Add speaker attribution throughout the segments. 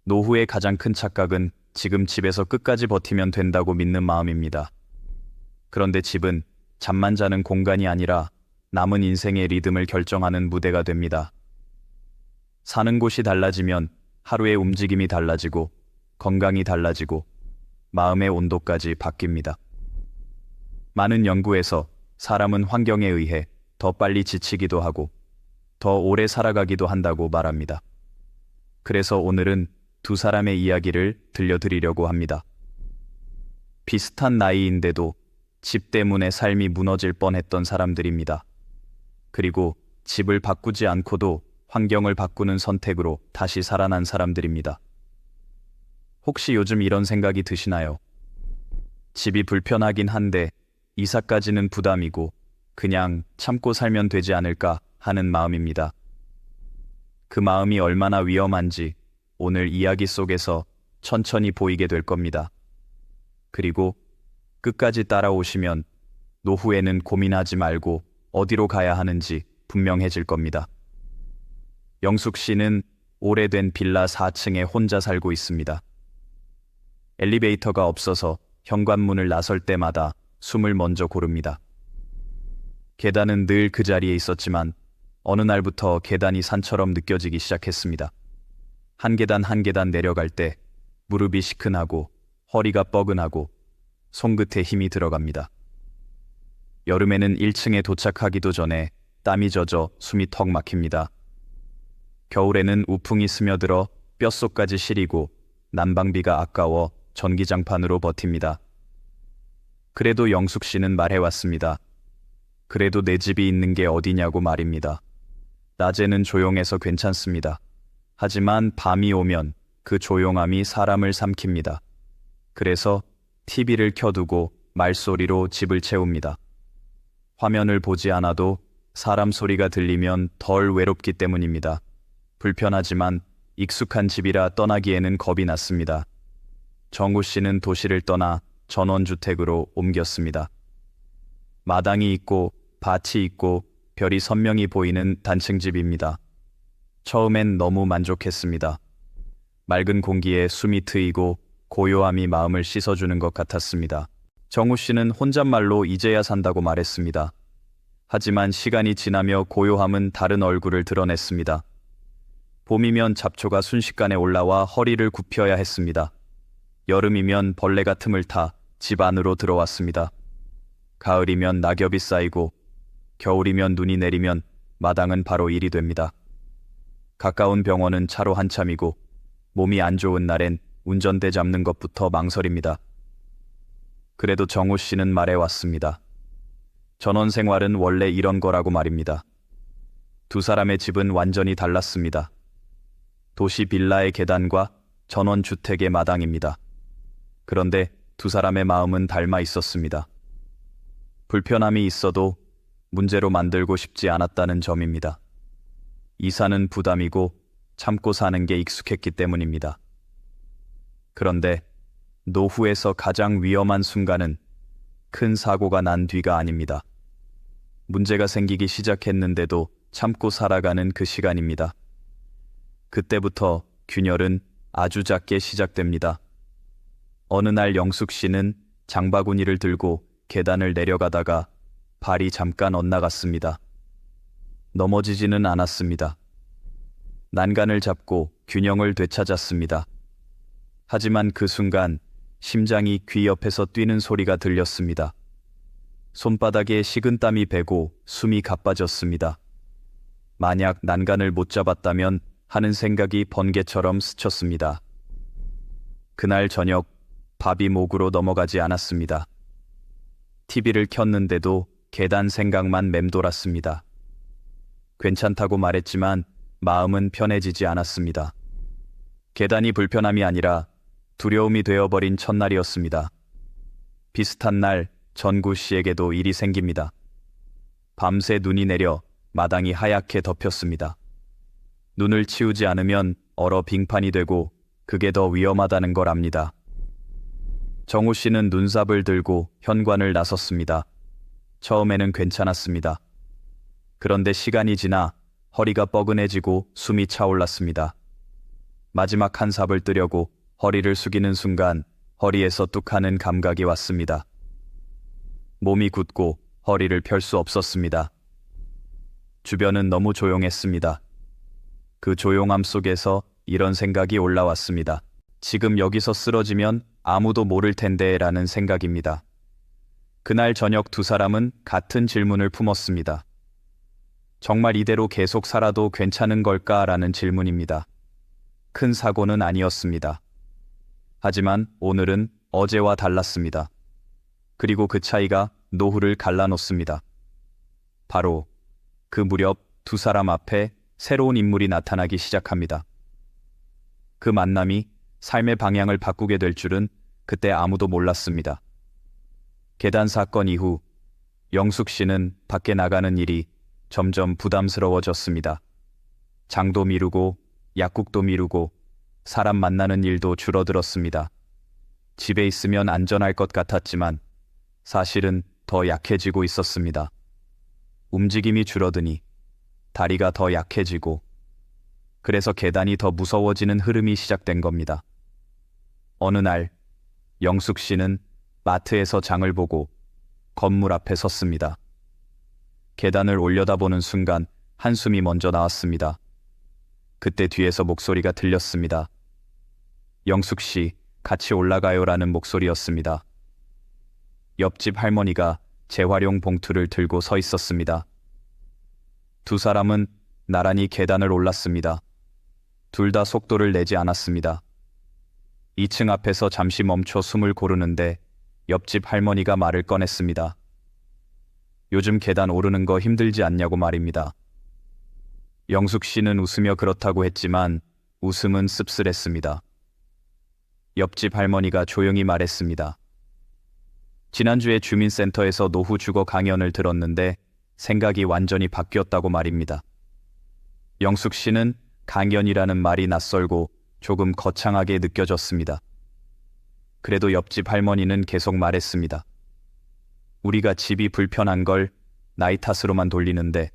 Speaker 1: 노후의 가장 큰 착각은 지금 집에서 끝까지 버티면 된다고 믿는 마음입니다. 그런데 집은 잠만 자는 공간이 아니라 남은 인생의 리듬을 결정하는 무대가 됩니다. 사는 곳이 달라지면 하루의 움직임이 달라지고 건강이 달라지고 마음의 온도까지 바뀝니다. 많은 연구에서 사람은 환경에 의해 더 빨리 지치기도 하고 더 오래 살아가기도 한다고 말합니다. 그래서 오늘은 두 사람의 이야기를 들려드리려고 합니다. 비슷한 나이인데도 집 때문에 삶이 무너질 뻔했던 사람들입니다. 그리고 집을 바꾸지 않고도 환경을 바꾸는 선택으로 다시 살아난 사람들입니다. 혹시 요즘 이런 생각이 드시나요? 집이 불편하긴 한데 이사까지는 부담이고 그냥 참고 살면 되지 않을까 하는 마음입니다. 그 마음이 얼마나 위험한지 오늘 이야기 속에서 천천히 보이게 될 겁니다. 그리고 끝까지 따라오시면 노후에는 고민하지 말고 어디로 가야 하는지 분명해질 겁니다. 영숙 씨는 오래된 빌라 4층에 혼자 살고 있습니다. 엘리베이터가 없어서 현관문을 나설 때마다 숨을 먼저 고릅니다. 계단은 늘 그 자리에 있었지만 어느 날부터 계단이 산처럼 느껴지기 시작했습니다. 한 계단 한 계단 내려갈 때 무릎이 시큰하고 허리가 뻐근하고 손끝에 힘이 들어갑니다. 여름에는 1층에 도착하기도 전에 땀이 젖어 숨이 턱 막힙니다. 겨울에는 우풍이 스며들어 뼛속까지 시리고 난방비가 아까워 전기장판으로 버팁니다. 그래도 영숙 씨는 말해왔습니다. 그래도 내 집이 있는 게 어디냐고 말입니다. 낮에는 조용해서 괜찮습니다. 하지만 밤이 오면 그 조용함이 사람을 삼킵니다. 그래서 TV를 켜두고 말소리로 집을 채웁니다. 화면을 보지 않아도 사람 소리가 들리면 덜 외롭기 때문입니다. 불편하지만 익숙한 집이라 떠나기에는 겁이 났습니다. 정우 씨는 도시를 떠나 전원주택으로 옮겼습니다. 마당이 있고 밭이 있고 별이 선명히 보이는 단층 집입니다. 처음엔 너무 만족했습니다. 맑은 공기에 숨이 트이고 고요함이 마음을 씻어주는 것 같았습니다. 정우 씨는 혼잣말로 이제야 산다고 말했습니다. 하지만 시간이 지나며 고요함은 다른 얼굴을 드러냈습니다. 봄이면 잡초가 순식간에 올라와 허리를 굽혀야 했습니다. 여름이면 벌레가 틈을 타 집 안으로 들어왔습니다. 가을이면 낙엽이 쌓이고 겨울이면 눈이 내리면 마당은 바로 일이 됩니다. 가까운 병원은 차로 한참이고 몸이 안 좋은 날엔 운전대 잡는 것부터 망설입니다. 그래도 정우 씨는 말해왔습니다. 전원 생활은 원래 이런 거라고 말입니다. 두 사람의 집은 완전히 달랐습니다. 도시 빌라의 계단과 전원 주택의 마당입니다. 그런데 두 사람의 마음은 닮아 있었습니다. 불편함이 있어도 문제로 만들고 싶지 않았다는 점입니다. 이사는 부담이고 참고 사는 게 익숙했기 때문입니다. 그런데 노후에서 가장 위험한 순간은 큰 사고가 난 뒤가 아닙니다. 문제가 생기기 시작했는데도 참고 살아가는 그 시간입니다. 그때부터 균열은 아주 작게 시작됩니다. 어느 날 영숙 씨는 장바구니를 들고 계단을 내려가다가 발이 잠깐 엇나갔습니다. 넘어지지는 않았습니다. 난간을 잡고 균형을 되찾았습니다. 하지만 그 순간 심장이 귀 옆에서 뛰는 소리가 들렸습니다. 손바닥에 식은땀이 배고 숨이 가빠졌습니다. 만약 난간을 못 잡았다면 하는 생각이 번개처럼 스쳤습니다. 그날 저녁 밥이 목으로 넘어가지 않았습니다. TV를 켰는데도 계단 생각만 맴돌았습니다. 괜찮다고 말했지만 마음은 편해지지 않았습니다. 계단이 불편함이 아니라 두려움이 되어버린 첫날이었습니다. 비슷한 날 전구 씨에게도 일이 생깁니다. 밤새 눈이 내려 마당이 하얗게 덮였습니다. 눈을 치우지 않으면 얼어 빙판이 되고 그게 더 위험하다는 걸 압니다. 정우 씨는 눈삽을 들고 현관을 나섰습니다. 처음에는 괜찮았습니다. 그런데 시간이 지나 허리가 뻐근해지고 숨이 차올랐습니다. 마지막 한 삽을 뜨려고 허리를 숙이는 순간 허리에서 뚝하는 감각이 왔습니다. 몸이 굳고 허리를 펼 수 없었습니다. 주변은 너무 조용했습니다. 그 조용함 속에서 이런 생각이 올라왔습니다. 지금 여기서 쓰러지면 아무도 모를 텐데 라는 생각입니다. 그날 저녁 두 사람은 같은 질문을 품었습니다. 정말 이대로 계속 살아도 괜찮은 걸까라는 질문입니다. 큰 사고는 아니었습니다. 하지만 오늘은 어제와 달랐습니다. 그리고 그 차이가 노후를 갈라놓습니다. 바로 그 무렵 두 사람 앞에 새로운 인물이 나타나기 시작합니다. 그 만남이 삶의 방향을 바꾸게 될 줄은 그때 아무도 몰랐습니다. 계단 사건 이후 영숙 씨는 밖에 나가는 일이 점점 부담스러워졌습니다. 장도 미루고 약국도 미루고 사람 만나는 일도 줄어들었습니다. 집에 있으면 안전할 것 같았지만 사실은 더 약해지고 있었습니다. 움직임이 줄어드니 다리가 더 약해지고 그래서 계단이 더 무서워지는 흐름이 시작된 겁니다. 어느 날 영숙 씨는 마트에서 장을 보고 건물 앞에 섰습니다. 계단을 올려다보는 순간 한숨이 먼저 나왔습니다. 그때 뒤에서 목소리가 들렸습니다. 영숙 씨, 같이 올라가요라는 목소리였습니다. 옆집 할머니가 재활용 봉투를 들고 서 있었습니다. 두 사람은 나란히 계단을 올랐습니다. 둘 다 속도를 내지 않았습니다. 2층 앞에서 잠시 멈춰 숨을 고르는데 옆집 할머니가 말을 꺼냈습니다. 요즘 계단 오르는 거 힘들지 않냐고 말입니다. 영숙 씨는 웃으며 그렇다고 했지만 웃음은 씁쓸했습니다. 옆집 할머니가 조용히 말했습니다. 지난주에 주민센터에서 노후 주거 강연을 들었는데 생각이 완전히 바뀌었다고 말입니다. 영숙 씨는 강연이라는 말이 낯설고 조금 거창하게 느껴졌습니다. 그래도 옆집 할머니는 계속 말했습니다. 우리가 집이 불편한 걸 나이 탓으로만 돌리는데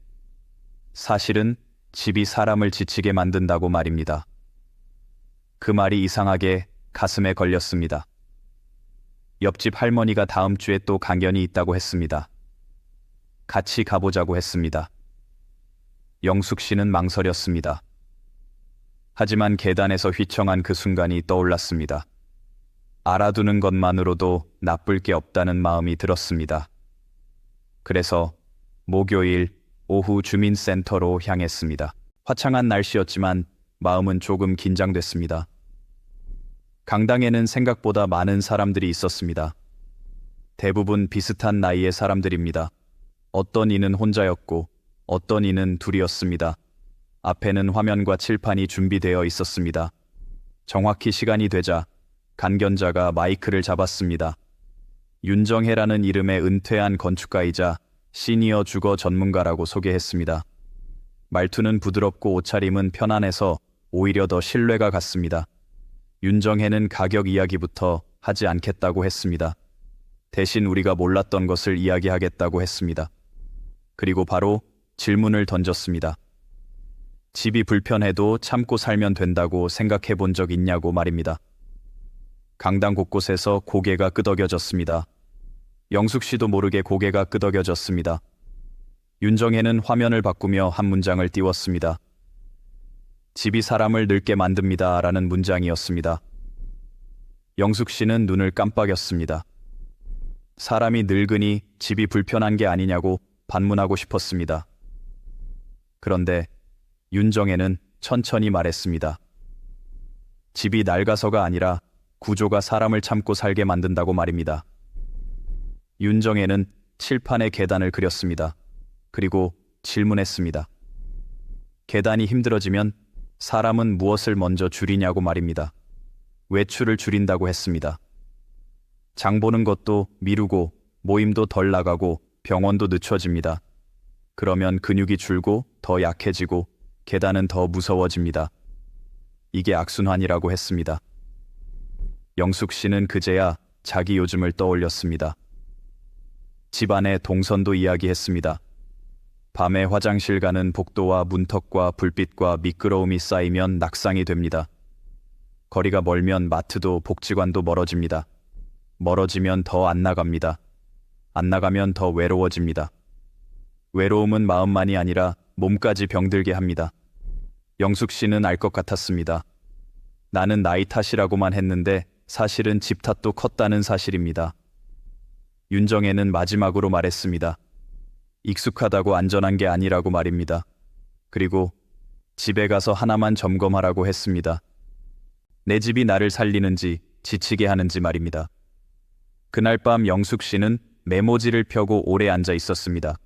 Speaker 1: 사실은 집이 사람을 지치게 만든다고 말입니다. 그 말이 이상하게 가슴에 걸렸습니다. 옆집 할머니가 다음 주에 또 강연이 있다고 했습니다. 같이 가보자고 했습니다. 영숙 씨는 망설였습니다. 하지만 계단에서 휘청한 그 순간이 떠올랐습니다. 알아두는 것만으로도 나쁠 게 없다는 마음이 들었습니다. 그래서 목요일 오후 주민센터로 향했습니다. 화창한 날씨였지만 마음은 조금 긴장됐습니다. 강당에는 생각보다 많은 사람들이 있었습니다. 대부분 비슷한 나이의 사람들입니다. 어떤 이는 혼자였고 어떤 이는 둘이었습니다. 앞에는 화면과 칠판이 준비되어 있었습니다. 정확히 시간이 되자 간견자가 마이크를 잡았습니다. 윤정혜라는 이름의 은퇴한 건축가이자 시니어 주거 전문가라고 소개했습니다. 말투는 부드럽고 옷차림은 편안해서 오히려 더 신뢰가 갔습니다. 윤정혜는 가격 이야기부터 하지 않겠다고 했습니다. 대신 우리가 몰랐던 것을 이야기하겠다고 했습니다. 그리고 바로 질문을 던졌습니다. 집이 불편해도 참고 살면 된다고 생각해 본 적 있냐고 말입니다. 강당 곳곳에서 고개가 끄덕여졌습니다. 영숙 씨도 모르게 고개가 끄덕여졌습니다. 윤정혜는 화면을 바꾸며 한 문장을 띄웠습니다. 집이 사람을 늙게 만듭니다. 라는 문장이었습니다. 영숙 씨는 눈을 깜빡였습니다. 사람이 늙으니 집이 불편한 게 아니냐고 반문하고 싶었습니다. 그런데 윤정혜는 천천히 말했습니다. 집이 낡아서가 아니라 구조가 사람을 참고 살게 만든다고 말입니다. 윤정혜는 칠판에 계단을 그렸습니다. 그리고 질문했습니다. 계단이 힘들어지면 사람은 무엇을 먼저 줄이냐고 말입니다. 외출을 줄인다고 했습니다. 장 보는 것도 미루고 모임도 덜 나가고 병원도 늦춰집니다. 그러면 근육이 줄고 더 약해지고 계단은 더 무서워집니다. 이게 악순환이라고 했습니다. 영숙 씨는 그제야 자기 요즘을 떠올렸습니다. 집안의 동선도 이야기했습니다. 밤에 화장실 가는 복도와 문턱과 불빛과 미끄러움이 쌓이면 낙상이 됩니다. 거리가 멀면 마트도 복지관도 멀어집니다. 멀어지면 더 안 나갑니다. 안 나가면 더 외로워집니다. 외로움은 마음만이 아니라 몸까지 병들게 합니다. 영숙 씨는 알 것 같았습니다. 나는 나이 탓이라고만 했는데 사실은 집 탓도 컸다는 사실입니다. 윤정혜는 마지막으로 말했습니다. 익숙하다고 안전한 게 아니라고 말입니다. 그리고 집에 가서 하나만 점검하라고 했습니다. 내 집이 나를 살리는지 지치게 하는지 말입니다. 그날 밤 영숙 씨는 메모지를 펴고 오래 앉아 있었습니다.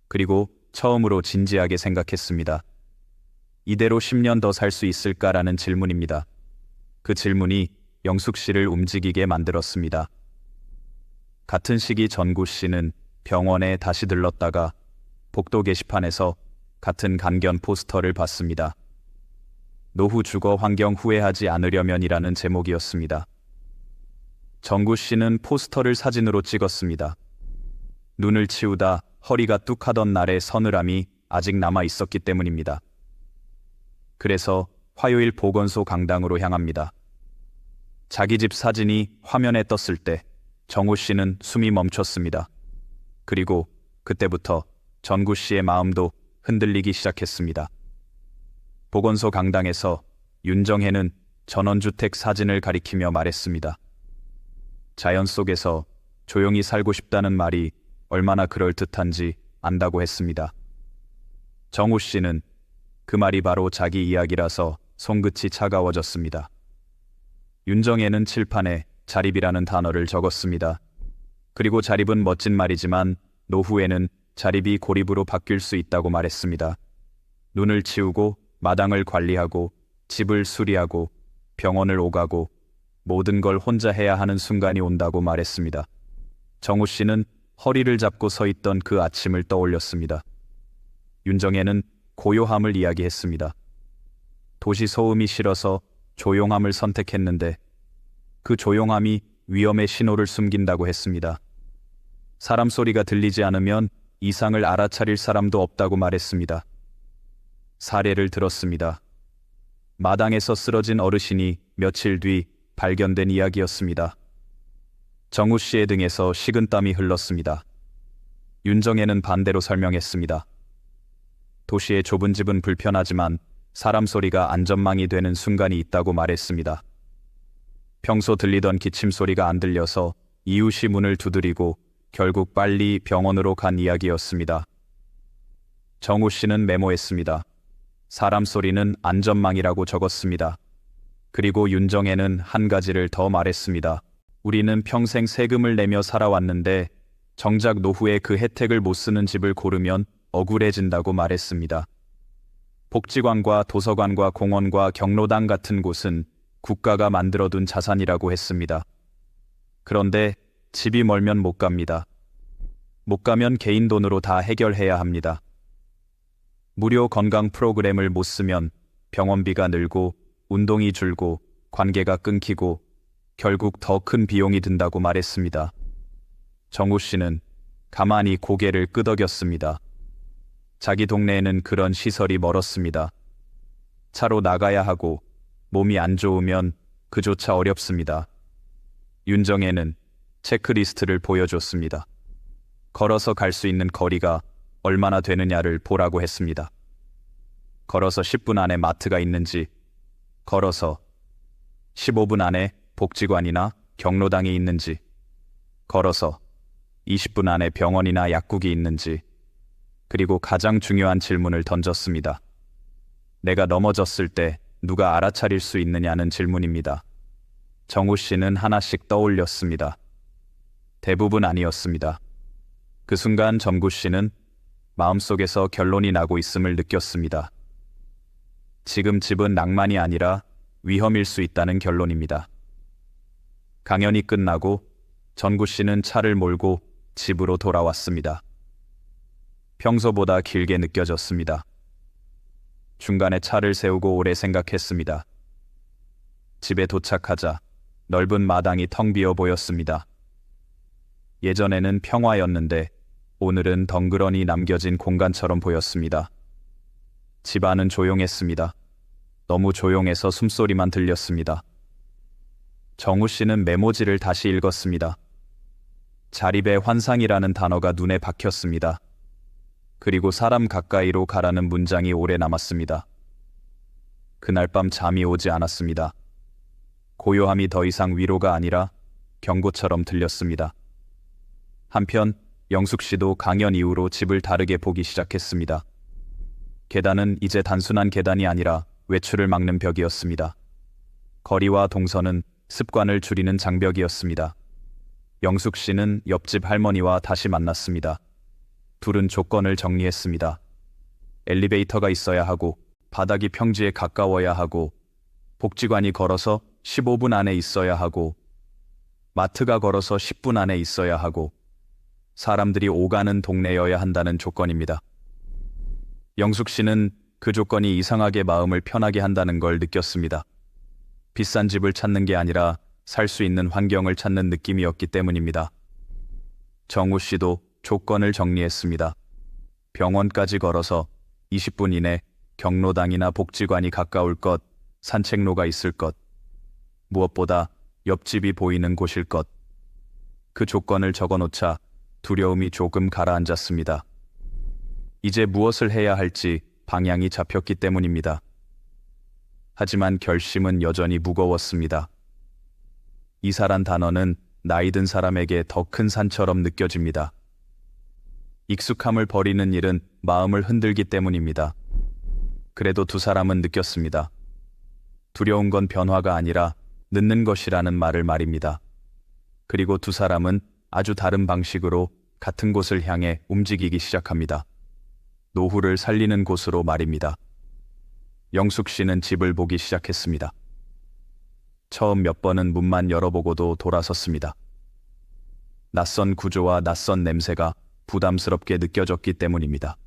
Speaker 1: 그리고 처음으로 진지하게 생각했습니다. 이대로 10년 더 살 수 있을까라는 질문입니다. 그 질문이 영숙 씨를 움직이게 만들었습니다. 같은 시기 전구 씨는 병원에 다시 들렀다가 복도 게시판에서 같은 간견 포스터를 봤습니다. 노후 주거 환경 후회하지 않으려면이라는 제목이었습니다. 정구 씨는 포스터를 사진으로 찍었습니다. 눈을 치우다 허리가 뚝하던 날의 서늘함이 아직 남아 있었기 때문입니다. 그래서 화요일 보건소 강당으로 향합니다. 자기 집 사진이 화면에 떴을 때 정우 씨는 숨이 멈췄습니다. 그리고 그때부터 전구 씨의 마음도 흔들리기 시작했습니다. 보건소 강당에서 윤정혜는 전원주택 사진을 가리키며 말했습니다. 자연 속에서 조용히 살고 싶다는 말이 얼마나 그럴듯한지 안다고 했습니다. 정우 씨는 그 말이 바로 자기 이야기라서 손끝이 차가워졌습니다. 윤정혜는 칠판에 자립이라는 단어를 적었습니다. 그리고 자립은 멋진 말이지만 노후에는 자립이 고립으로 바뀔 수 있다고 말했습니다. 눈을 치우고 마당을 관리하고 집을 수리하고 병원을 오가고 모든 걸 혼자 해야 하는 순간이 온다고 말했습니다. 정우 씨는 허리를 잡고 서 있던 그 아침을 떠올렸습니다. 윤정혜는 고요함을 이야기했습니다. 도시 소음이 싫어서 조용함을 선택했는데 그 조용함이 위험의 신호를 숨긴다고 했습니다. 사람 소리가 들리지 않으면 이상을 알아차릴 사람도 없다고 말했습니다. 사례를 들었습니다. 마당에서 쓰러진 어르신이 며칠 뒤 발견된 이야기였습니다. 정우 씨의 등에서 식은땀이 흘렀습니다. 윤정혜는 반대로 설명했습니다. 도시의 좁은 집은 불편하지만 사람 소리가 안전망이 되는 순간이 있다고 말했습니다. 평소 들리던 기침 소리가 안 들려서 이웃이 문을 두드리고 결국 빨리 병원으로 간 이야기였습니다. 정우 씨는 메모했습니다. 사람 소리는 안전망이라고 적었습니다. 그리고 윤정혜는 한 가지를 더 말했습니다. 우리는 평생 세금을 내며 살아왔는데 정작 노후에 그 혜택을 못 쓰는 집을 고르면 억울해진다고 말했습니다. 복지관과 도서관과 공원과 경로당 같은 곳은 국가가 만들어둔 자산이라고 했습니다. 그런데 집이 멀면 못 갑니다. 못 가면 개인 돈으로 다 해결해야 합니다. 무료 건강 프로그램을 못 쓰면 병원비가 늘고 운동이 줄고 관계가 끊기고 결국 더 큰 비용이 든다고 말했습니다. 정우 씨는 가만히 고개를 끄덕였습니다. 자기 동네에는 그런 시설이 멀었습니다. 차로 나가야 하고 몸이 안 좋으면 그조차 어렵습니다. 윤정혜는 체크리스트를 보여줬습니다. 걸어서 갈 수 있는 거리가 얼마나 되느냐를 보라고 했습니다. 걸어서 10분 안에 마트가 있는지, 걸어서 15분 안에 복지관이나 경로당이 있는지, 걸어서 20분 안에 병원이나 약국이 있는지, 그리고 가장 중요한 질문을 던졌습니다. 내가 넘어졌을 때 누가 알아차릴 수 있느냐는 질문입니다. 정우 씨는 하나씩 떠올렸습니다. 대부분 아니었습니다. 그 순간 정구 씨는 마음속에서 결론이 나고 있음을 느꼈습니다. 지금 집은 낭만이 아니라 위험일 수 있다는 결론입니다. 강연이 끝나고 전구 씨는 차를 몰고 집으로 돌아왔습니다. 평소보다 길게 느껴졌습니다. 중간에 차를 세우고 오래 생각했습니다. 집에 도착하자 넓은 마당이 텅 비어 보였습니다. 예전에는 평화였는데 오늘은 덩그러니 남겨진 공간처럼 보였습니다. 집 안은 조용했습니다. 너무 조용해서 숨소리만 들렸습니다. 정우 씨는 메모지를 다시 읽었습니다. 자립의 환상이라는 단어가 눈에 박혔습니다. 그리고 사람 가까이로 가라는 문장이 오래 남았습니다. 그날 밤 잠이 오지 않았습니다. 고요함이 더 이상 위로가 아니라 경고처럼 들렸습니다. 한편 영숙 씨도 강연 이후로 집을 다르게 보기 시작했습니다. 계단은 이제 단순한 계단이 아니라 외출을 막는 벽이었습니다. 거리와 동선은 습관을 줄이는 장벽이었습니다. 영숙 씨는 옆집 할머니와 다시 만났습니다. 둘은 조건을 정리했습니다. 엘리베이터가 있어야 하고, 바닥이 평지에 가까워야 하고, 복지관이 걸어서 15분 안에 있어야 하고, 마트가 걸어서 10분 안에 있어야 하고, 사람들이 오가는 동네여야 한다는 조건입니다. 영숙 씨는 그 조건이 이상하게 마음을 편하게 한다는 걸 느꼈습니다. 비싼 집을 찾는 게 아니라 살 수 있는 환경을 찾는 느낌이었기 때문입니다. 정우 씨도 조건을 정리했습니다. 병원까지 걸어서 20분 이내 경로당이나 복지관이 가까울 것, 산책로가 있을 것, 무엇보다 옆집이 보이는 곳일 것. 그 조건을 적어놓자 두려움이 조금 가라앉았습니다. 이제 무엇을 해야 할지 방향이 잡혔기 때문입니다. 하지만 결심은 여전히 무거웠습니다. 이사란 단어는 나이 든 사람에게 더 큰 산처럼 느껴집니다. 익숙함을 버리는 일은 마음을 흔들기 때문입니다. 그래도 두 사람은 느꼈습니다. 두려운 건 변화가 아니라 늦는 것이라는 말입니다. 그리고 두 사람은 아주 다른 방식으로 같은 곳을 향해 움직이기 시작합니다. 노후를 살리는 곳으로 말입니다. 영숙 씨는 집을 보기 시작했습니다. 처음 몇 번은 문만 열어보고도 돌아섰습니다. 낯선 구조와 낯선 냄새가 부담스럽게 느껴졌기 때문입니다.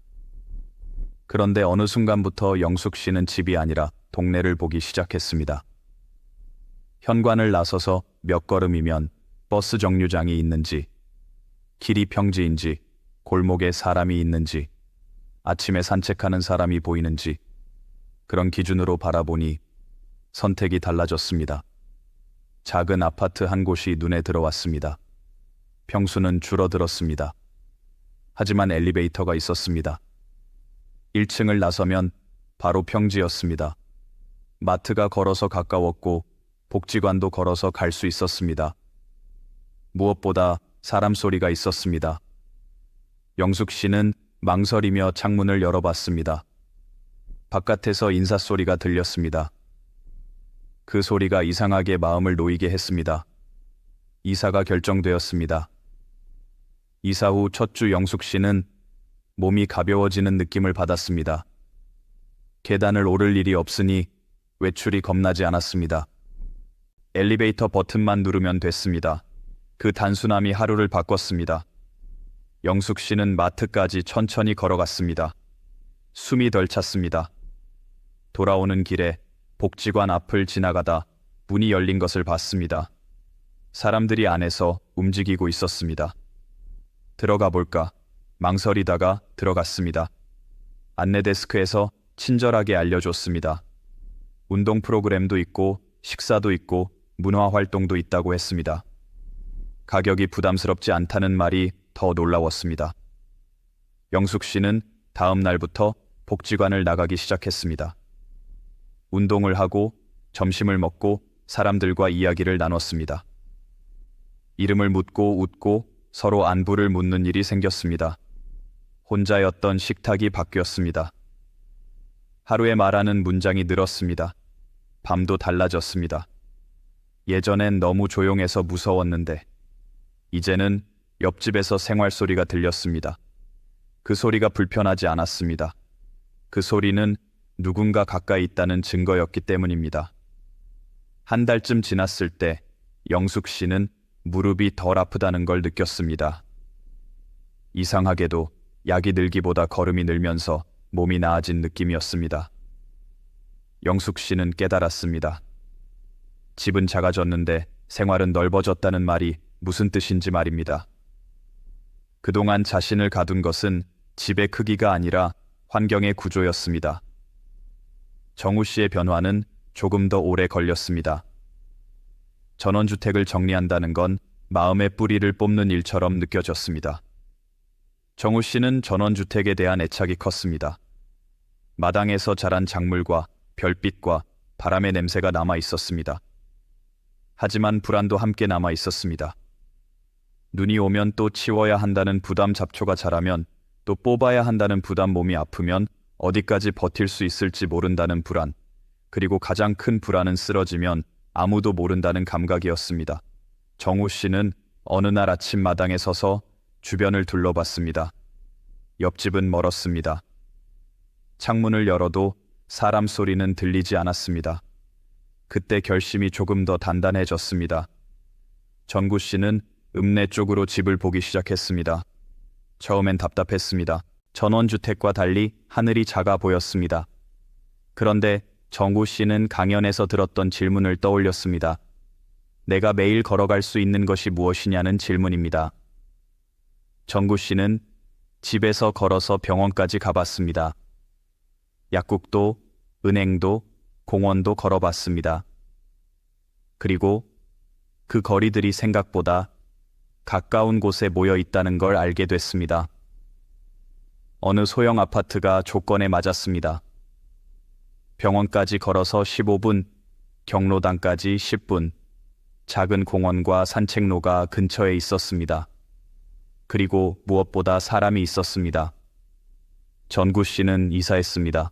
Speaker 1: 그런데 어느 순간부터 영숙 씨는 집이 아니라 동네를 보기 시작했습니다. 현관을 나서서 몇 걸음이면 버스 정류장이 있는지, 길이 평지인지, 골목에 사람이 있는지, 아침에 산책하는 사람이 보이는지, 그런 기준으로 바라보니 선택이 달라졌습니다. 작은 아파트 한 곳이 눈에 들어왔습니다. 평수는 줄어들었습니다. 하지만 엘리베이터가 있었습니다. 1층을 나서면 바로 평지였습니다. 마트가 걸어서 가까웠고 복지관도 걸어서 갈 수 있었습니다. 무엇보다 사람 소리가 있었습니다. 영숙 씨는 망설이며 창문을 열어봤습니다. 바깥에서 인사소리가 들렸습니다. 그 소리가 이상하게 마음을 놓이게 했습니다. 이사가 결정되었습니다. 이사 후 첫 주 영숙 씨는 몸이 가벼워지는 느낌을 받았습니다. 계단을 오를 일이 없으니 외출이 겁나지 않았습니다. 엘리베이터 버튼만 누르면 됐습니다. 그 단순함이 하루를 바꿨습니다. 영숙 씨는 마트까지 천천히 걸어갔습니다. 숨이 덜 찼습니다. 돌아오는 길에 복지관 앞을 지나가다 문이 열린 것을 봤습니다. 사람들이 안에서 움직이고 있었습니다. 들어가 볼까? 망설이다가 들어갔습니다. 안내 데스크에서 친절하게 알려줬습니다. 운동 프로그램도 있고 식사도 있고 문화 활동도 있다고 했습니다. 가격이 부담스럽지 않다는 말이 더 놀라웠습니다. 영숙 씨는 다음 날부터 복지관을 나가기 시작했습니다. 운동을 하고 점심을 먹고 사람들과 이야기를 나눴습니다. 이름을 묻고 웃고 서로 안부를 묻는 일이 생겼습니다. 혼자였던 식탁이 바뀌었습니다. 하루에 말하는 문장이 늘었습니다. 밤도 달라졌습니다. 예전엔 너무 조용해서 무서웠는데 이제는 옆집에서 생활 소리가 들렸습니다. 그 소리가 불편하지 않았습니다. 그 소리는 누군가 가까이 있다는 증거였기 때문입니다. 한 달쯤 지났을 때 영숙 씨는 무릎이 덜 아프다는 걸 느꼈습니다. 이상하게도 약이 늘기보다 걸음이 늘면서 몸이 나아진 느낌이었습니다. 영숙 씨는 깨달았습니다. 집은 작아졌는데 생활은 넓어졌다는 말이 무슨 뜻인지 말입니다. 그동안 자신을 가둔 것은 집의 크기가 아니라 환경의 구조였습니다. 정우 씨의 변화는 조금 더 오래 걸렸습니다. 전원주택을 정리한다는 건 마음의 뿌리를 뽑는 일처럼 느껴졌습니다. 정우 씨는 전원주택에 대한 애착이 컸습니다. 마당에서 자란 작물과 별빛과 바람의 냄새가 남아 있었습니다. 하지만 불안도 함께 남아 있었습니다. 눈이 오면 또 치워야 한다는 부담, 잡초가 자라면 또 뽑아야 한다는 부담, 몸이 아프면 어디까지 버틸 수 있을지 모른다는 불안, 그리고 가장 큰 불안은 쓰러지면 아무도 모른다는 감각이었습니다. 정우 씨는 어느 날 아침 마당에 서서 주변을 둘러봤습니다. 옆집은 멀었습니다. 창문을 열어도 사람 소리는 들리지 않았습니다. 그때 결심이 조금 더 단단해졌습니다. 정구 씨는 읍내 쪽으로 집을 보기 시작했습니다. 처음엔 답답했습니다. 전원주택과 달리 하늘이 작아 보였습니다. 그런데 정구 씨는 강연에서 들었던 질문을 떠올렸습니다. 내가 매일 걸어갈 수 있는 것이 무엇이냐는 질문입니다. 정구 씨는 집에서 걸어서 병원까지 가봤습니다. 약국도, 은행도, 공원도 걸어봤습니다. 그리고 그 거리들이 생각보다 가까운 곳에 모여 있다는 걸 알게 됐습니다. 어느 소형 아파트가 조건에 맞았습니다. 병원까지 걸어서 15분, 경로당까지 10분, 작은 공원과 산책로가 근처에 있었습니다. 그리고 무엇보다 사람이 있었습니다. 전구 씨는 이사했습니다.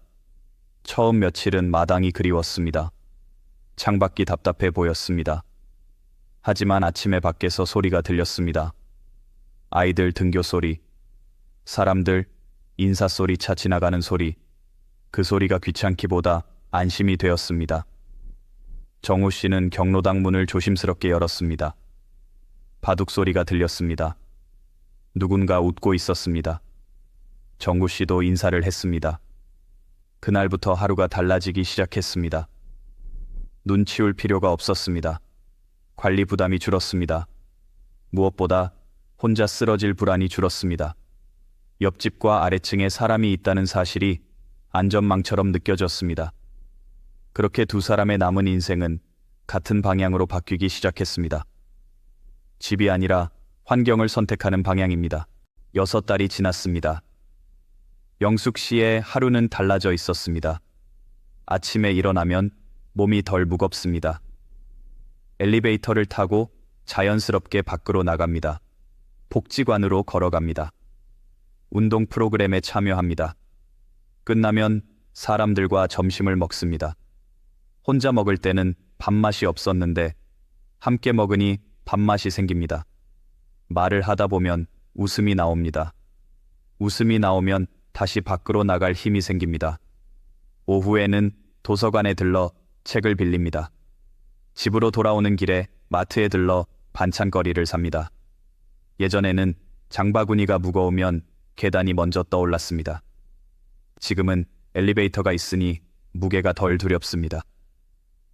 Speaker 1: 처음 며칠은 마당이 그리웠습니다. 창밖이 답답해 보였습니다. 하지만 아침에 밖에서 소리가 들렸습니다. 아이들 등교 소리, 사람들 인사소리, 차 지나가는 소리, 그 소리가 귀찮기보다 안심이 되었습니다. 정우 씨는 경로당 문을 조심스럽게 열었습니다. 바둑 소리가 들렸습니다. 누군가 웃고 있었습니다. 정구 씨도 인사를 했습니다. 그날부터 하루가 달라지기 시작했습니다. 눈 치울 필요가 없었습니다. 관리 부담이 줄었습니다. 무엇보다 혼자 쓰러질 불안이 줄었습니다. 옆집과 아래층에 사람이 있다는 사실이 안전망처럼 느껴졌습니다. 그렇게 두 사람의 남은 인생은 같은 방향으로 바뀌기 시작했습니다. 집이 아니라 환경을 선택하는 방향입니다. 6달이 지났습니다. 영숙 씨의 하루는 달라져 있었습니다. 아침에 일어나면 몸이 덜 무겁습니다. 엘리베이터를 타고 자연스럽게 밖으로 나갑니다. 복지관으로 걸어갑니다. 운동 프로그램에 참여합니다. 끝나면 사람들과 점심을 먹습니다. 혼자 먹을 때는 밥맛이 없었는데 함께 먹으니 밥맛이 생깁니다. 말을 하다 보면 웃음이 나옵니다. 웃음이 나오면 다시 밖으로 나갈 힘이 생깁니다. 오후에는 도서관에 들러 책을 빌립니다. 집으로 돌아오는 길에 마트에 들러 반찬거리를 삽니다. 예전에는 장바구니가 무거우면 계단이 먼저 떠올랐습니다. 지금은 엘리베이터가 있으니 무게가 덜 두렵습니다.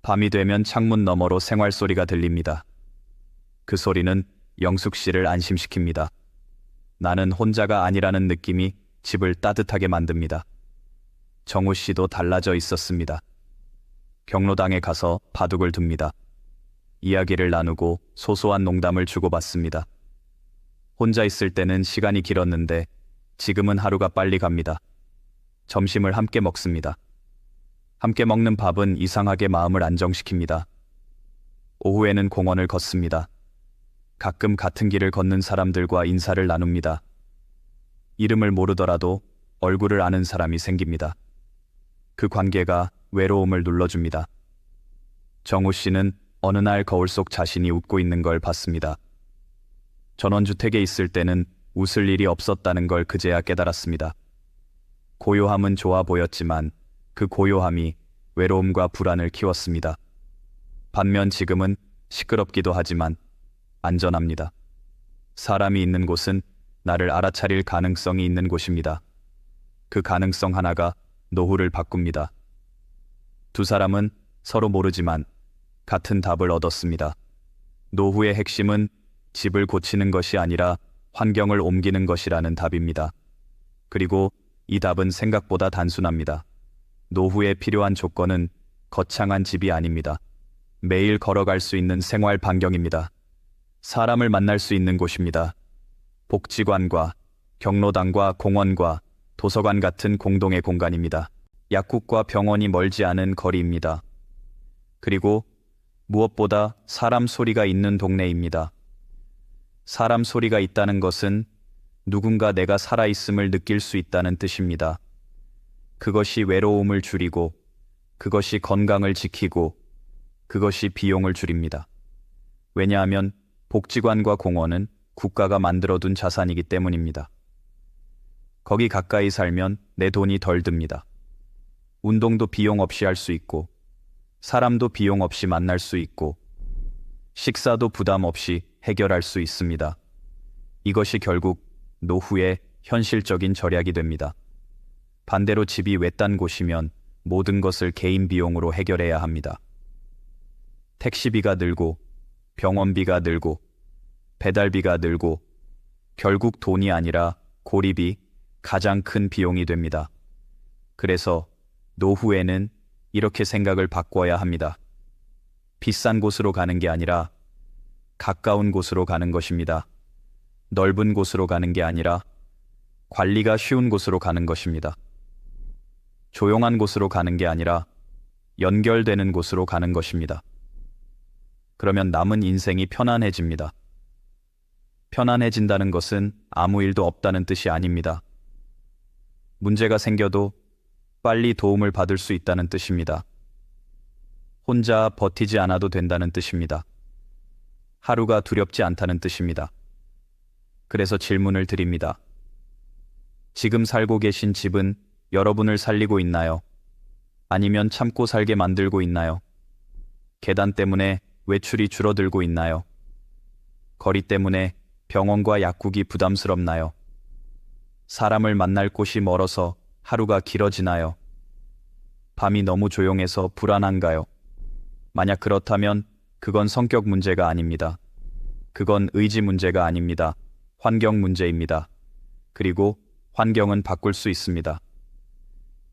Speaker 1: 밤이 되면 창문 너머로 생활 소리가 들립니다. 그 소리는 영숙 씨를 안심시킵니다. 나는 혼자가 아니라는 느낌이 집을 따뜻하게 만듭니다. 정우 씨도 달라져 있었습니다. 경로당에 가서 바둑을 둡니다. 이야기를 나누고 소소한 농담을 주고받습니다. 혼자 있을 때는 시간이 길었는데 지금은 하루가 빨리 갑니다. 점심을 함께 먹습니다. 함께 먹는 밥은 이상하게 마음을 안정시킵니다. 오후에는 공원을 걷습니다. 가끔 같은 길을 걷는 사람들과 인사를 나눕니다. 이름을 모르더라도 얼굴을 아는 사람이 생깁니다. 그 관계가 외로움을 눌러줍니다. 정우 씨는 어느 날 거울 속 자신이 웃고 있는 걸 봤습니다. 전원주택에 있을 때는 웃을 일이 없었다는 걸 그제야 깨달았습니다. 고요함은 좋아 보였지만 그 고요함이 외로움과 불안을 키웠습니다. 반면 지금은 시끄럽기도 하지만 안전합니다. 사람이 있는 곳은 나를 알아차릴 가능성이 있는 곳입니다. 그 가능성 하나가 노후를 바꿉니다. 두 사람은 서로 모르지만 같은 답을 얻었습니다. 노후의 핵심은 집을 고치는 것이 아니라 환경을 옮기는 것이라는 답입니다. 그리고 이 답은 생각보다 단순합니다. 노후에 필요한 조건은 거창한 집이 아닙니다. 매일 걸어갈 수 있는 생활 반경입니다. 사람을 만날 수 있는 곳입니다. 복지관과 경로당과 공원과 도서관 같은 공동의 공간입니다. 약국과 병원이 멀지 않은 거리입니다. 그리고 무엇보다 사람 소리가 있는 동네입니다. 사람 소리가 있다는 것은 누군가 내가 살아있음을 느낄 수 있다는 뜻입니다. 그것이 외로움을 줄이고, 그것이 건강을 지키고, 그것이 비용을 줄입니다. 왜냐하면 복지관과 공원은 국가가 만들어둔 자산이기 때문입니다. 거기 가까이 살면 내 돈이 덜 듭니다. 운동도 비용 없이 할 수 있고, 사람도 비용 없이 만날 수 있고, 식사도 부담 없이 해결할 수 있습니다. 이것이 결국 노후의 현실적인 절약이 됩니다. 반대로 집이 외딴 곳이면 모든 것을 개인 비용으로 해결해야 합니다. 택시비가 늘고, 병원비가 늘고, 배달비가 늘고, 결국 돈이 아니라 고립이 가장 큰 비용이 됩니다. 그래서 노후에는 이렇게 생각을 바꿔야 합니다. 비싼 곳으로 가는 게 아니라 가까운 곳으로 가는 것입니다. 넓은 곳으로 가는 게 아니라 관리가 쉬운 곳으로 가는 것입니다. 조용한 곳으로 가는 게 아니라 연결되는 곳으로 가는 것입니다. 그러면 남은 인생이 편안해집니다. 편안해진다는 것은 아무 일도 없다는 뜻이 아닙니다. 문제가 생겨도 빨리 도움을 받을 수 있다는 뜻입니다. 혼자 버티지 않아도 된다는 뜻입니다. 하루가 두렵지 않다는 뜻입니다. 그래서 질문을 드립니다. 지금 살고 계신 집은 여러분을 살리고 있나요? 아니면 참고 살게 만들고 있나요? 계단 때문에 외출이 줄어들고 있나요? 거리 때문에 병원과 약국이 부담스럽나요? 사람을 만날 곳이 멀어서 하루가 길어지나요? 밤이 너무 조용해서 불안한가요? 만약 그렇다면 그건 성격 문제가 아닙니다. 그건 의지 문제가 아닙니다. 환경 문제입니다. 그리고 환경은 바꿀 수 있습니다.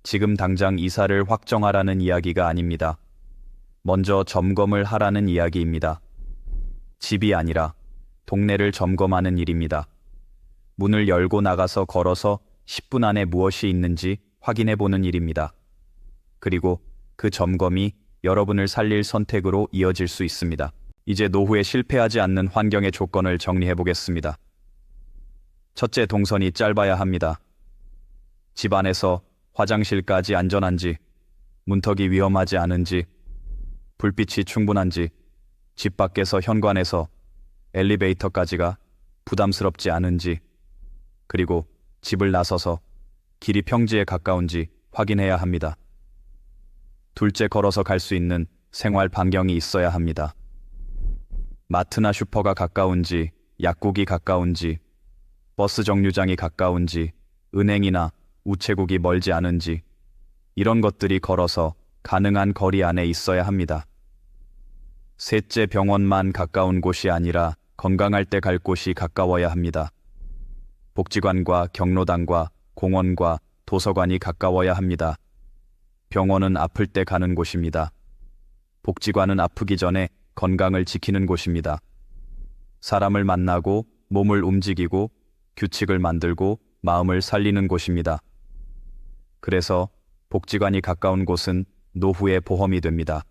Speaker 1: 지금 당장 이사를 확정하라는 이야기가 아닙니다. 먼저 점검을 하라는 이야기입니다. 집이 아니라 동네를 점검하는 일입니다. 문을 열고 나가서 걸어서 10분 안에 무엇이 있는지 확인해 보는 일입니다. 그리고 그 점검이 여러분을 살릴 선택으로 이어질 수 있습니다. 이제 노후에 실패하지 않는 환경의 조건을 정리해 보겠습니다. 첫째, 동선이 짧아야 합니다. 집 안에서 화장실까지 안전한지, 문턱이 위험하지 않은지, 불빛이 충분한지, 집 밖에서 현관에서 엘리베이터까지가 부담스럽지 않은지, 그리고 집을 나서서 길이 평지에 가까운지 확인해야 합니다. 둘째, 걸어서 갈 수 있는 생활 반경이 있어야 합니다. 마트나 슈퍼가 가까운지, 약국이 가까운지, 버스 정류장이 가까운지, 은행이나 우체국이 멀지 않은지, 이런 것들이 걸어서 가능한 거리 안에 있어야 합니다. 셋째, 병원만 가까운 곳이 아니라 건강할 때 갈 곳이 가까워야 합니다. 복지관과 경로당과 공원과 도서관이 가까워야 합니다. 병원은 아플 때 가는 곳입니다. 복지관은 아프기 전에 건강을 지키는 곳입니다. 사람을 만나고 몸을 움직이고 규칙을 만들고 마음을 살리는 곳입니다. 그래서 복지관이 가까운 곳은 노후의 보험이 됩니다.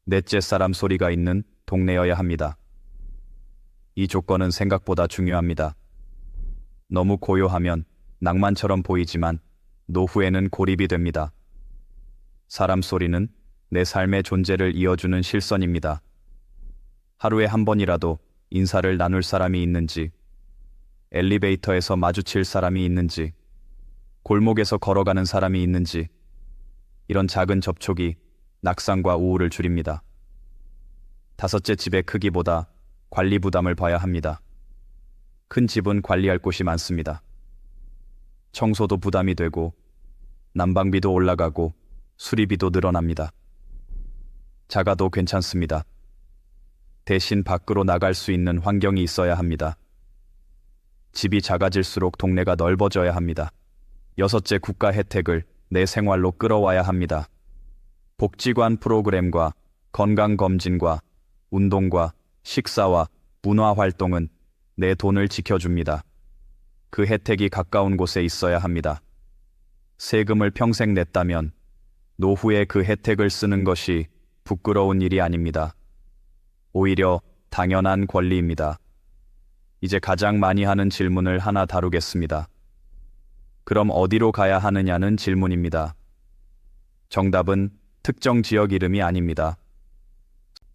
Speaker 1: 넷째, 사람 소리가 있는 동네여야 합니다. 이 조건은 생각보다 중요합니다. 너무 고요하면 낭만처럼 보이지만 노후에는 고립이 됩니다. 사람 소리는 내 삶의 존재를 이어주는 실선입니다. 하루에 한 번이라도 인사를 나눌 사람이 있는지, 엘리베이터에서 마주칠 사람이 있는지, 골목에서 걸어가는 사람이 있는지, 이런 작은 접촉이 낙상과 우울을 줄입니다. 다섯째, 집의 크기보다 관리 부담을 봐야 합니다. 큰 집은 관리할 곳이 많습니다. 청소도 부담이 되고 난방비도 올라가고 수리비도 늘어납니다. 작아도 괜찮습니다. 대신 밖으로 나갈 수 있는 환경이 있어야 합니다. 집이 작아질수록 동네가 넓어져야 합니다. 여섯째, 국가 혜택을 내 생활로 끌어와야 합니다. 복지관 프로그램과 건강검진과 운동과 식사와 문화활동은 내 돈을 지켜줍니다. 그 혜택이 가까운 곳에 있어야 합니다. 세금을 평생 냈다면 노후에 그 혜택을 쓰는 것이 부끄러운 일이 아닙니다. 오히려 당연한 권리입니다. 이제 가장 많이 하는 질문을 하나 다루겠습니다. 그럼 어디로 가야 하느냐는 질문입니다. 정답은 특정 지역 이름이 아닙니다.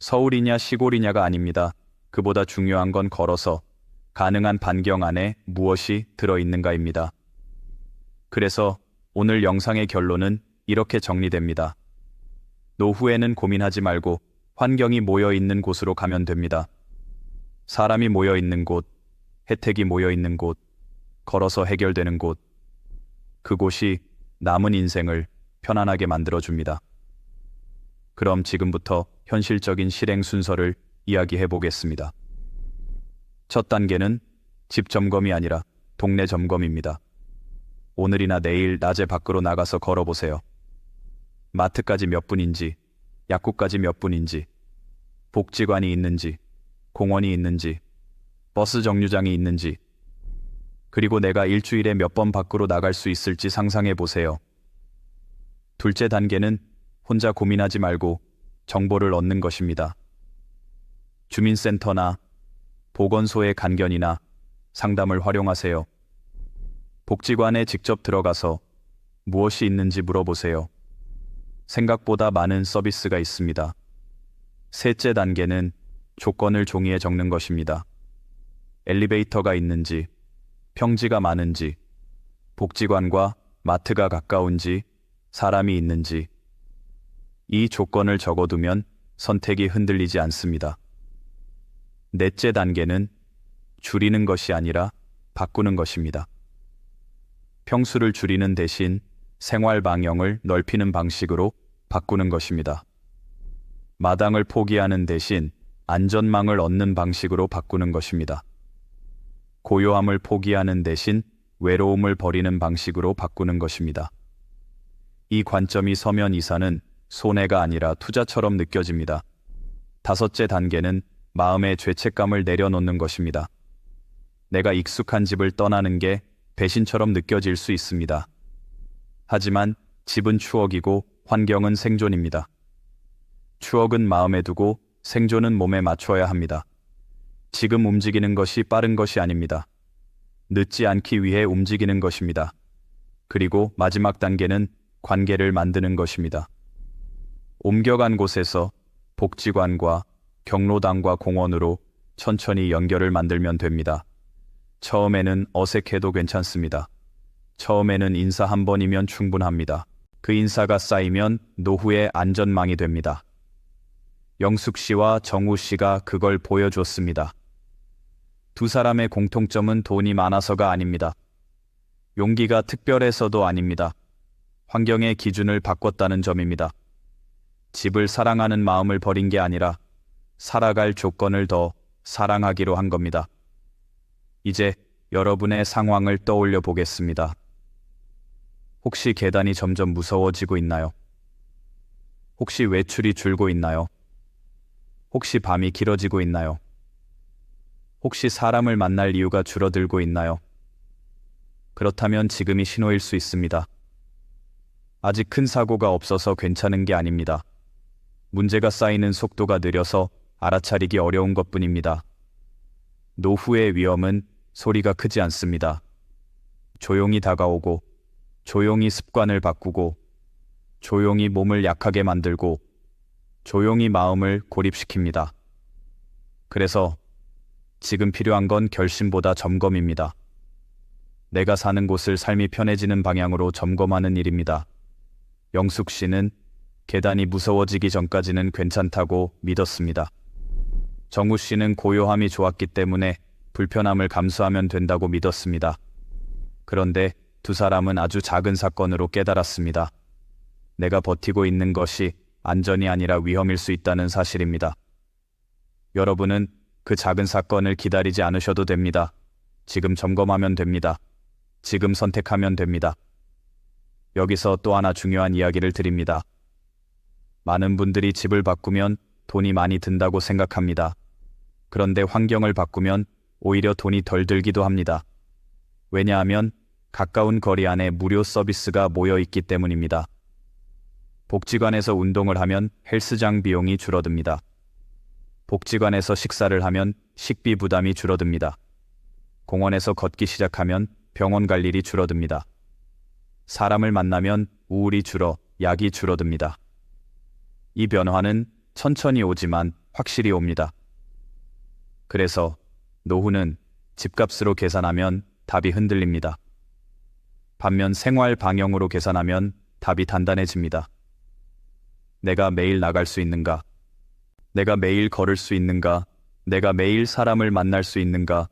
Speaker 1: 서울이냐 시골이냐가 아닙니다. 그보다 중요한 건 걸어서 가능한 반경 안에 무엇이 들어있는가입니다. 그래서 오늘 영상의 결론은 이렇게 정리됩니다. 노후에는 고민하지 말고 환경이 모여 있는 곳으로 가면 됩니다. 사람이 모여 있는 곳, 혜택이 모여 있는 곳, 걸어서 해결되는 곳, 그곳이 남은 인생을 편안하게 만들어줍니다. 그럼 지금부터 현실적인 실행 순서를 이야기해 보겠습니다. 첫 단계는 집 점검이 아니라 동네 점검입니다. 오늘이나 내일 낮에 밖으로 나가서 걸어보세요. 마트까지 몇 분인지, 약국까지 몇 분인지, 복지관이 있는지, 공원이 있는지, 버스 정류장이 있는지, 그리고 내가 일주일에 몇 번 밖으로 나갈 수 있을지 상상해 보세요. 둘째 단계는 혼자 고민하지 말고 정보를 얻는 것입니다. 주민센터나 보건소의 간견이나 상담을 활용하세요. 복지관에 직접 들어가서 무엇이 있는지 물어보세요. 생각보다 많은 서비스가 있습니다. 셋째 단계는 조건을 종이에 적는 것입니다. 엘리베이터가 있는지, 평지가 많은지, 복지관과 마트가 가까운지, 사람이 있는지, 이 조건을 적어두면 선택이 흔들리지 않습니다. 넷째 단계는 줄이는 것이 아니라 바꾸는 것입니다. 평수를 줄이는 대신 생활 반경을 넓히는 방식으로 바꾸는 것입니다. 마당을 포기하는 대신 안전망을 얻는 방식으로 바꾸는 것입니다. 고요함을 포기하는 대신 외로움을 버리는 방식으로 바꾸는 것입니다. 이 관점이 서면 이사는 손해가 아니라 투자처럼 느껴집니다. 다섯째 단계는 마음의 죄책감을 내려놓는 것입니다. 내가 익숙한 집을 떠나는 게 배신처럼 느껴질 수 있습니다. 하지만 집은 추억이고 환경은 생존입니다. 추억은 마음에 두고 생존은 몸에 맞춰야 합니다. 지금 움직이는 것이 빠른 것이 아닙니다. 늦지 않기 위해 움직이는 것입니다. 그리고 마지막 단계는 관계를 만드는 것입니다. 옮겨간 곳에서 복지관과 경로당과 공원으로 천천히 연결을 만들면 됩니다. 처음에는 어색해도 괜찮습니다. 처음에는 인사 한 번이면 충분합니다. 그 인사가 쌓이면 노후의 안전망이 됩니다. 영숙 씨와 정우 씨가 그걸 보여줬습니다. 두 사람의 공통점은 돈이 많아서가 아닙니다. 용기가 특별해서도 아닙니다. 환경의 기준을 바꿨다는 점입니다. 집을 사랑하는 마음을 버린 게 아니라 살아갈 조건을 더 사랑하기로 한 겁니다. 이제 여러분의 상황을 떠올려 보겠습니다. 혹시 계단이 점점 무서워지고 있나요? 혹시 외출이 줄고 있나요? 혹시 밤이 길어지고 있나요? 혹시 사람을 만날 이유가 줄어들고 있나요? 그렇다면 지금이 신호일 수 있습니다. 아직 큰 사고가 없어서 괜찮은 게 아닙니다. 문제가 쌓이는 속도가 느려서 알아차리기 어려운 것뿐입니다. 노후의 위험은 소리가 크지 않습니다. 조용히 다가오고, 조용히 습관을 바꾸고, 조용히 몸을 약하게 만들고, 조용히 마음을 고립시킵니다. 그래서 지금 필요한 건 결심보다 점검입니다. 내가 사는 곳을 삶이 편해지는 방향으로 점검하는 일입니다. 영숙 씨는 계단이 무서워지기 전까지는 괜찮다고 믿었습니다. 정우 씨는 고요함이 좋았기 때문에 불편함을 감수하면 된다고 믿었습니다. 그런데 두 사람은 아주 작은 사건으로 깨달았습니다. 내가 버티고 있는 것이 안전이 아니라 위험일 수 있다는 사실입니다. 여러분은 그 작은 사건을 기다리지 않으셔도 됩니다. 지금 점검하면 됩니다. 지금 선택하면 됩니다. 여기서 또 하나 중요한 이야기를 드립니다. 많은 분들이 집을 바꾸면 돈이 많이 든다고 생각합니다. 그런데 환경을 바꾸면 오히려 돈이 덜 들기도 합니다. 왜냐하면 가까운 거리 안에 무료 서비스가 모여 있기 때문입니다. 복지관에서 운동을 하면 헬스장 비용이 줄어듭니다. 복지관에서 식사를 하면 식비 부담이 줄어듭니다. 공원에서 걷기 시작하면 병원 갈 일이 줄어듭니다. 사람을 만나면 우울이 줄어 약이 줄어듭니다. 이 변화는 천천히 오지만 확실히 옵니다. 그래서 노후는 집값으로 계산하면 답이 흔들립니다. 반면 생활 방향으로 계산하면 답이 단단해집니다. 내가 매일 나갈 수 있는가? 내가 매일 걸을 수 있는가? 내가 매일 사람을 만날 수 있는가?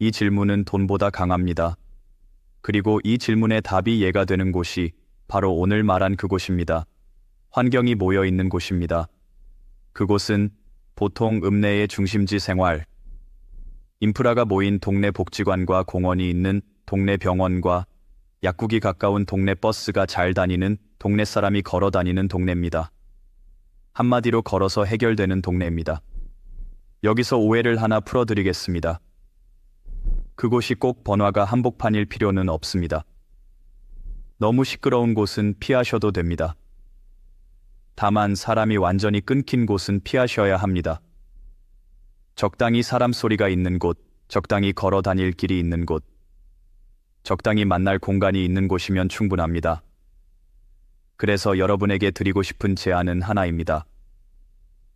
Speaker 1: 이 질문은 돈보다 강합니다. 그리고 이 질문의 답이 이해가 되는 곳이 바로 오늘 말한 그곳입니다. 환경이 모여 있는 곳입니다. 그곳은 보통 읍내의 중심지 생활, 인프라가 모인 동네 복지관과 공원이 있는 동네 병원과 약국이 가까운 동네 버스가 잘 다니는 동네 사람이 걸어 다니는 동네입니다. 한마디로 걸어서 해결되는 동네입니다. 여기서 오해를 하나 풀어드리겠습니다. 그곳이 꼭 번화가 한복판일 필요는 없습니다. 너무 시끄러운 곳은 피하셔도 됩니다. 다만 사람이 완전히 끊긴 곳은 피하셔야 합니다. 적당히 사람 소리가 있는 곳, 적당히 걸어 다닐 길이 있는 곳, 적당히 만날 공간이 있는 곳이면 충분합니다. 그래서 여러분에게 드리고 싶은 제안은 하나입니다.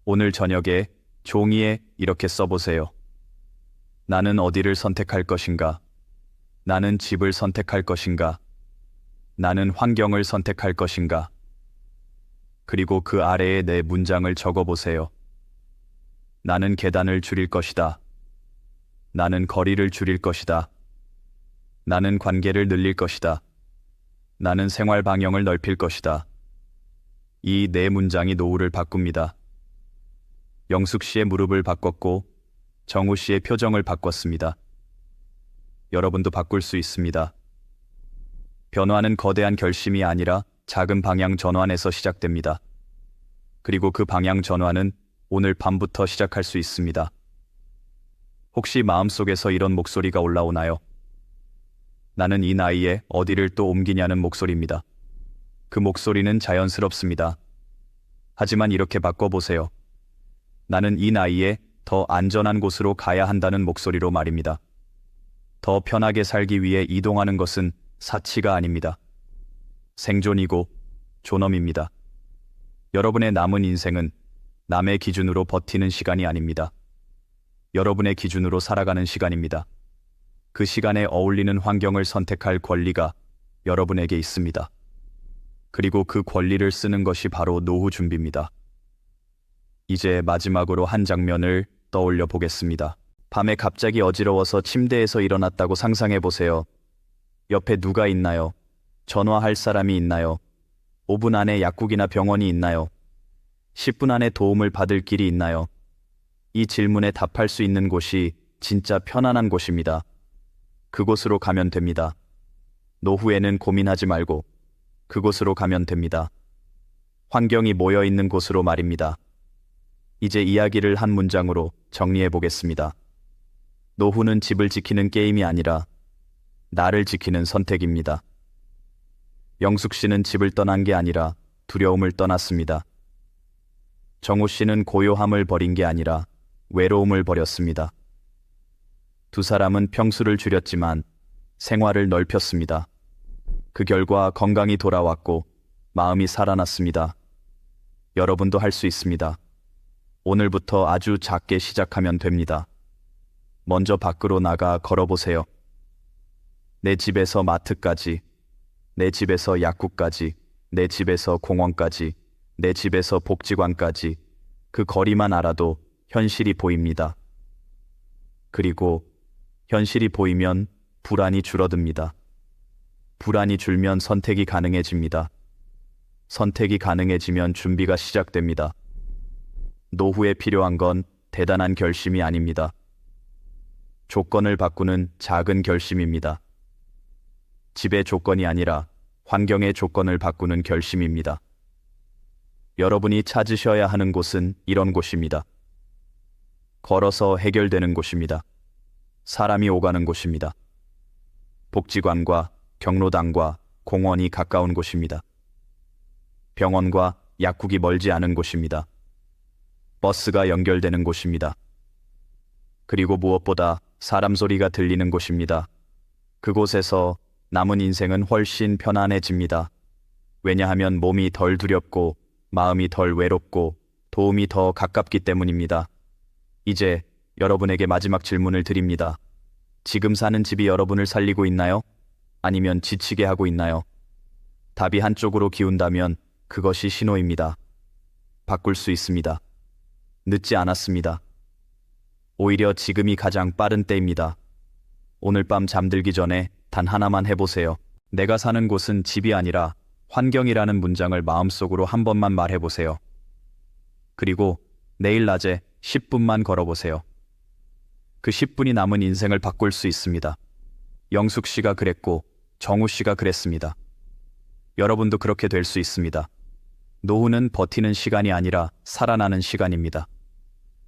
Speaker 1: 오늘 저녁에 종이에 이렇게 써보세요. 나는 어디를 선택할 것인가? 나는 집을 선택할 것인가? 나는 환경을 선택할 것인가? 그리고 그 아래에 내 문장을 적어보세요. 나는 계단을 줄일 것이다. 나는 거리를 줄일 것이다. 나는 관계를 늘릴 것이다. 나는 생활 방향을 넓힐 것이다. 이 네 문장이 노후를 바꿉니다. 영숙 씨의 무릎을 바꿨고 정우 씨의 표정을 바꿨습니다. 여러분도 바꿀 수 있습니다. 변화는 거대한 결심이 아니라 작은 방향 전환에서 시작됩니다. 그리고 그 방향 전환은 오늘 밤부터 시작할 수 있습니다. 혹시 마음속에서 이런 목소리가 올라오나요? 나는 이 나이에 어디를 또 옮기냐는 목소리입니다. 그 목소리는 자연스럽습니다. 하지만 이렇게 바꿔보세요. 나는 이 나이에 더 안전한 곳으로 가야 한다는 목소리로 말입니다. 더 편하게 살기 위해 이동하는 것은 사치가 아닙니다. 생존이고 존엄입니다. 여러분의 남은 인생은 남의 기준으로 버티는 시간이 아닙니다. 여러분의 기준으로 살아가는 시간입니다. 그 시간에 어울리는 환경을 선택할 권리가 여러분에게 있습니다. 그리고 그 권리를 쓰는 것이 바로 노후 준비입니다. 이제 마지막으로 한 장면을 떠올려 보겠습니다. 밤에 갑자기 어지러워서 침대에서 일어났다고 상상해 보세요. 옆에 누가 있나요? 전화할 사람이 있나요? 5분 안에 약국이나 병원이 있나요? 10분 안에 도움을 받을 길이 있나요? 이 질문에 답할 수 있는 곳이 진짜 편안한 곳입니다. 그곳으로 가면 됩니다. 노후에는 고민하지 말고 그곳으로 가면 됩니다. 환경이 모여 있는 곳으로 말입니다. 이제 이야기를 한 문장으로 정리해 보겠습니다. 노후는 집을 지키는 게임이 아니라 나를 지키는 선택입니다. 영숙 씨는 집을 떠난 게 아니라 두려움을 떠났습니다. 정우 씨는 고요함을 버린 게 아니라 외로움을 버렸습니다. 두 사람은 평수를 줄였지만 생활을 넓혔습니다. 그 결과 건강이 돌아왔고 마음이 살아났습니다. 여러분도 할 수 있습니다. 오늘부터 아주 작게 시작하면 됩니다. 먼저 밖으로 나가 걸어보세요. 내 집에서 마트까지, 내 집에서 약국까지, 내 집에서 공원까지, 내 집에서 복지관까지 그 거리만 알아도 현실이 보입니다. 그리고 현실이 보이면 불안이 줄어듭니다. 불안이 줄면 선택이 가능해집니다. 선택이 가능해지면 준비가 시작됩니다. 노후에 필요한 건 대단한 결심이 아닙니다. 조건을 바꾸는 작은 결심입니다. 집의 조건이 아니라 환경의 조건을 바꾸는 결심입니다. 여러분이 찾으셔야 하는 곳은 이런 곳입니다. 걸어서 해결되는 곳입니다. 사람이 오가는 곳입니다. 복지관과 경로당과 공원이 가까운 곳입니다. 병원과 약국이 멀지 않은 곳입니다. 버스가 연결되는 곳입니다. 그리고 무엇보다 사람 소리가 들리는 곳입니다. 그곳에서 남은 인생은 훨씬 편안해집니다. 왜냐하면 몸이 덜 두렵고 마음이 덜 외롭고 도움이 더 가깝기 때문입니다. 이제 여러분에게 마지막 질문을 드립니다. 지금 사는 집이 여러분을 살리고 있나요? 아니면 지치게 하고 있나요? 답이 한쪽으로 기운다면 그것이 신호입니다. 바꿀 수 있습니다. 늦지 않았습니다. 오히려 지금이 가장 빠른 때입니다. 오늘 밤 잠들기 전에 단 하나만 해보세요. 내가 사는 곳은 집이 아니라 환경이라는 문장을 마음속으로 한 번만 말해보세요. 그리고 내일 낮에 10분만 걸어보세요. 그 10분이 남은 인생을 바꿀 수 있습니다. 영숙 씨가 그랬고 정우 씨가 그랬습니다. 여러분도 그렇게 될 수 있습니다. 노후는 버티는 시간이 아니라 살아나는 시간입니다.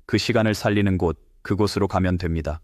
Speaker 1: 그 시간을 살리는 곳, 그곳으로 가면 됩니다.